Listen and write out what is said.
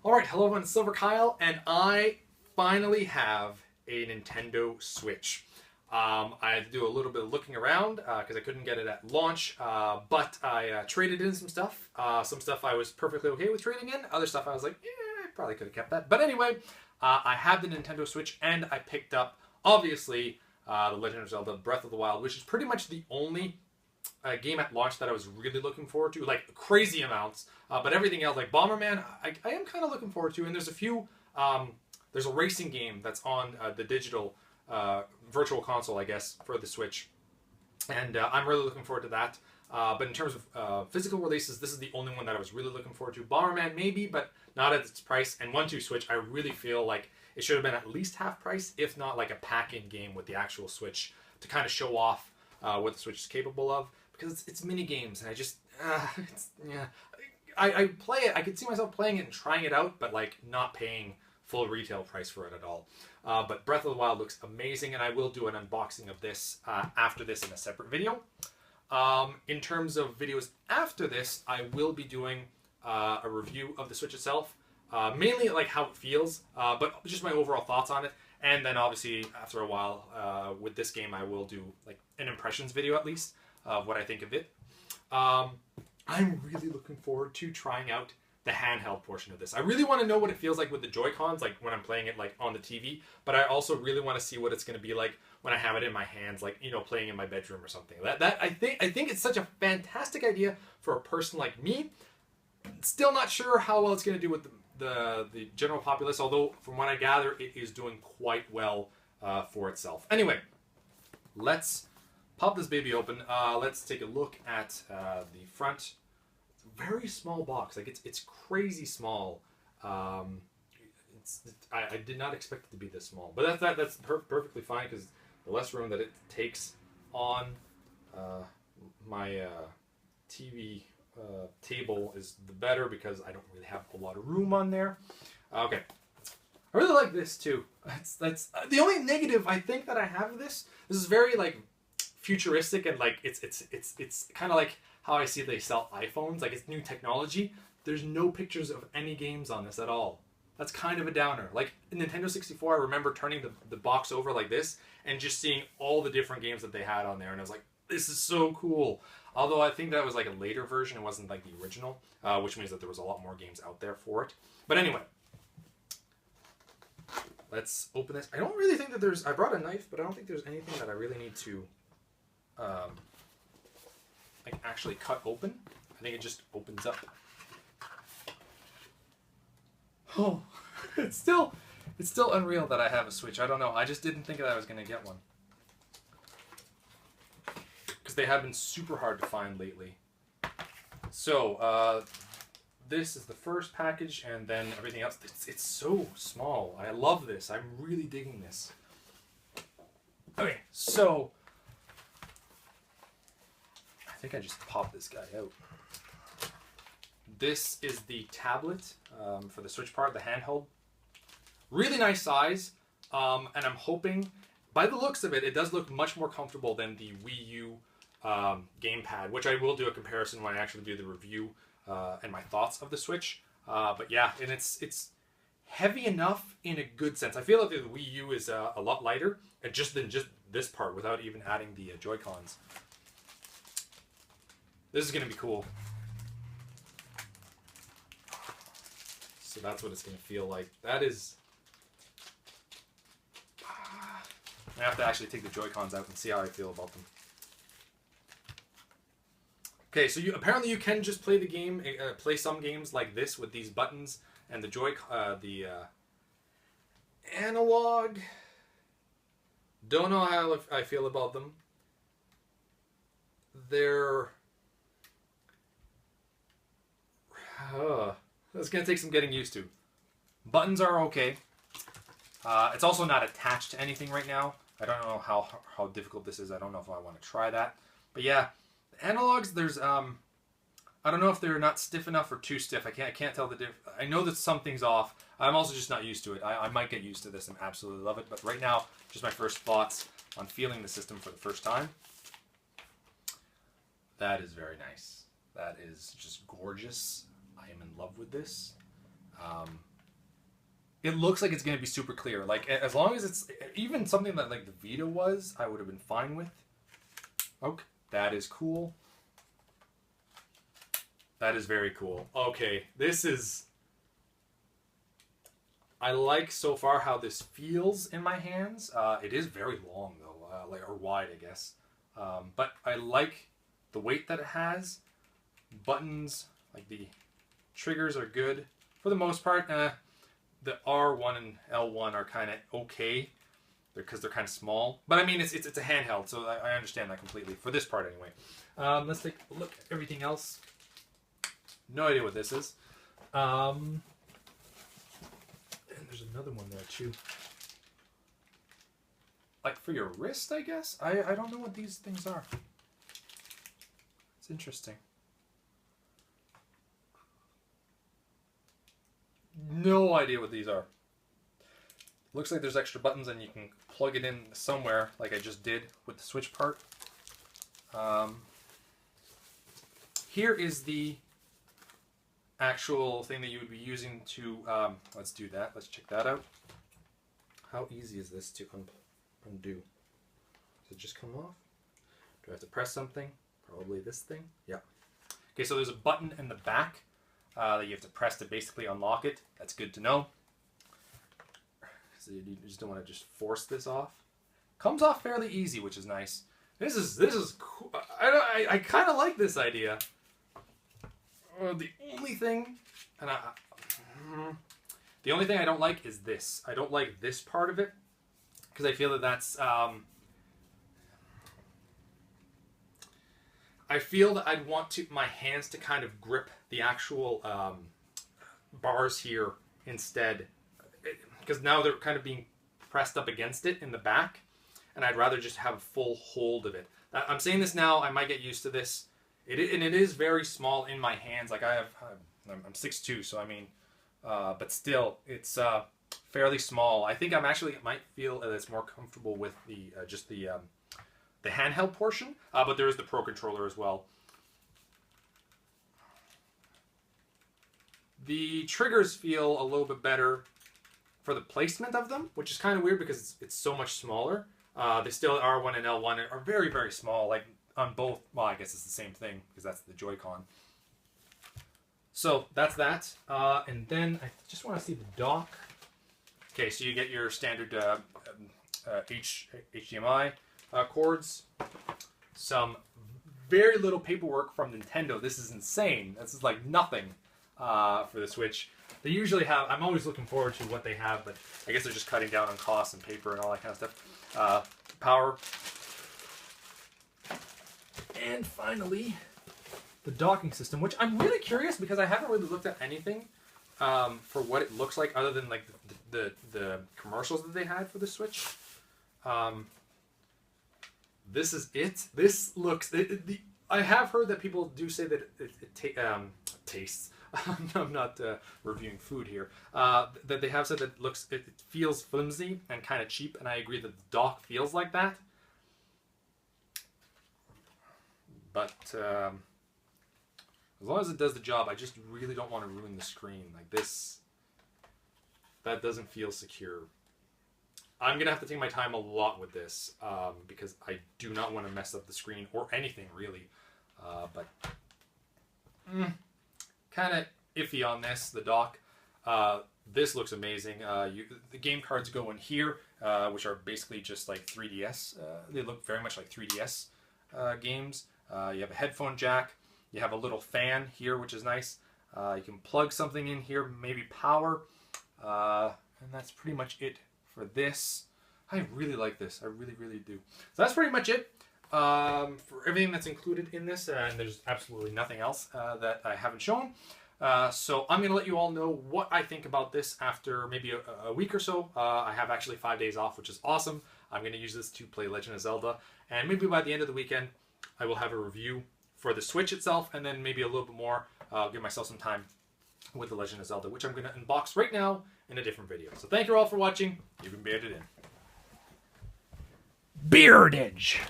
Alright, hello everyone, it's Silver Kyle, and I finally have a Nintendo Switch. I had to do a little bit of looking around because I couldn't get it at launch, but I traded in some stuff. Some stuff I was perfectly okay with trading in, other stuff I was like, I probably could have kept that. But anyway, I have the Nintendo Switch, and I picked up, obviously, The Legend of Zelda Breath of the Wild, which is pretty much the only game at launch that I was really looking forward to, like crazy amounts. But everything else, like Bomberman, I am kind of looking forward to. And there's a few, there's a racing game that's on the digital virtual console, I guess, for the Switch. And I'm really looking forward to that. But in terms of physical releases, this is the only one that I was really looking forward to. Bomberman, maybe, but not at its price. And 1-2 Switch, I really feel like it should have been at least half price, if not like a pack-in game with the actual Switch to kind of show off what the Switch is capable of. Because it's mini games, and I just, yeah. I play it, I could see myself playing it and trying it out, but like not paying full retail price for it at all. But Breath of the Wild looks amazing, and I will do an unboxing of this after this in a separate video. In terms of videos after this, I will be doing a review of the Switch itself, mainly like how it feels, but just my overall thoughts on it. And then obviously after a while with this game, I will do like an impressions video at least of what I think of it. I'm really looking forward to trying out the handheld portion of this. I really want to know what it feels like with the Joy-Cons, like when I'm playing it like on the TV, but I also really want to see what it's going to be like when I have it in my hands, like, you know, playing in my bedroom or something. That I think it's such a fantastic idea for a person like me. Still not sure how well it's going to do with the general populace, although from what I gather, it is doing quite well for itself. Anyway, let's pop this baby open. Let's take a look at the front. It's a very small box. Like it's crazy small. I did not expect it to be this small, but that's perfectly fine because the less room that it takes on my TV table is the better, because I don't really have a lot of room on there. Okay, I really like this too. That's the only negative I think that I have of this. This is very like futuristic, and like it's kind of like how I see they sell iPhones, like it's new technology. There's no pictures of any games on this at all. That's kind of a downer. Like in Nintendo 64, I remember turning the box over like this and just seeing all the different games that they had on there, and I was like, this is so cool. Although I think that was like a later version, it wasn't like the original, which means that there was a lot more games out there for it. But anyway, let's open this. I don't really think that there's, I brought a knife, but I don't think there's anything that I really need to like actually cut open. I think it just opens up. Oh, it's still unreal that I have a Switch. I don't know. I just didn't think that I was going to get one, because they have been super hard to find lately. So this is the first package, and then everything else. It's so small. I love this. I'm really digging this. Okay, so I think I just popped this guy out. This is the tablet for the Switch part, the handheld. Really nice size, and I'm hoping, by the looks of it, it does look much more comfortable than the Wii U gamepad, which I will do a comparison when I actually do the review and my thoughts of the Switch. But yeah, and it's heavy enough in a good sense. I feel like the Wii U is a lot lighter than just this part, without even adding the Joy-Cons. This is going to be cool. So that's what it's going to feel like. That is... I have to actually take the Joy-Cons out and see how I feel about them. Okay, so apparently you can just play the game, play some games like this with these buttons and the analog. Don't know how I feel about them. They're... It's going to take some getting used to. Buttons are okay. It's also not attached to anything right now. I don't know how difficult this is. I don't know if I want to try that. But yeah, the analogs, there's I don't know if they're not stiff enough or too stiff. I can't tell the difference. I know that something's off. I'm also just not used to it. I might get used to this and absolutely love it. But right now, just my first thoughts on feeling the system for the first time. That is very nice. That is just gorgeous. I am in love with this. it looks like it's going to be super clear. Like, as long as it's even something that like the Vita was, I would have been fine with. Okay, that is cool. That is very cool. Okay, this is... I like so far how this feels in my hands. It is very long though, like, or wide, I guess. But I like the weight that it has. Buttons, like the triggers are good. For the most part, the R1 and L1 are kind of okay. Because they're kind of small. But I mean, it's a handheld, so I understand that completely. For this part anyway. Let's take a look at everything else. No idea what this is. And there's another one there too. Like for your wrist, I guess? I don't know what these things are. It's interesting. No idea what these are. Looks like there's extra buttons and you can plug it in somewhere like I just did with the Switch part. Here is the actual thing that you would be using to, let's do that. Let's check that out. How easy is this to undo? Does it just come off? Do I have to press something? Probably this thing. Yeah. Okay, so there's a button in the back that you have to press to basically unlock it. That's good to know. So you just don't want to just force this off. Comes off fairly easy, which is nice. This is cool. I kind of like this idea. The only thing, the only thing I don't like is this. I don't like this part of it because I feel that that's. I feel that I'd want my hands to kind of grip the actual bars here instead, because now they're kind of being pressed up against it in the back, and I'd rather just have a full hold of it. I'm saying this now. I might get used to this. And it is very small in my hands. Like I'm 6'2", so I mean, but still, it's fairly small. I think might feel that it's more comfortable with the just the handheld portion. But there is the Pro controller as well. The triggers feel a little bit better for the placement of them, which is kind of weird because it's so much smaller. They still R1 and L1 are very, very small. Like on both, well, I guess it's the same thing because that's the Joy-Con. So that's that. And then I just want to see the dock. Okay, so you get your standard HDMI cords. Some very little paperwork from Nintendo. This is insane. This is like nothing for the Switch. They usually have, I'm always looking forward to what they have, but I guess they're just cutting down on costs and paper and all that kind of stuff. Power. And finally, the docking system, which I'm really curious because I haven't really looked at anything for what it looks like other than like the commercials that they had for the Switch. This is it. This looks... I have heard that people do say that it tastes... I'm not reviewing food here. That they have said that it feels flimsy and kind of cheap, and I agree that the dock feels like that. But as long as it does the job, I just really don't want to ruin the screen. Like this, that doesn't feel secure. I'm going to have to take my time a lot with this because I do not want to mess up the screen or anything really. But kind of iffy on this, the dock. This looks amazing. The game cards go in here, which are basically just like 3DS. They look very much like 3DS games. You have a headphone jack. You have a little fan here, which is nice. You can plug something in here, maybe power. And that's pretty much it for this. I really like this. I really, really do. So that's pretty much it for everything that's included in this. And there's absolutely nothing else that I haven't shown. So I'm going to let you all know what I think about this after maybe a week or so. I have actually 5 days off, which is awesome. I'm going to use this to play Legend of Zelda. And maybe by the end of the weekend, I will have a review for the Switch itself, and then maybe a little bit more. I'll give myself some time with the Legend of Zelda, which I'm going to unbox right now in a different video. So thank you all for watching. You've been bearded in. Beardage!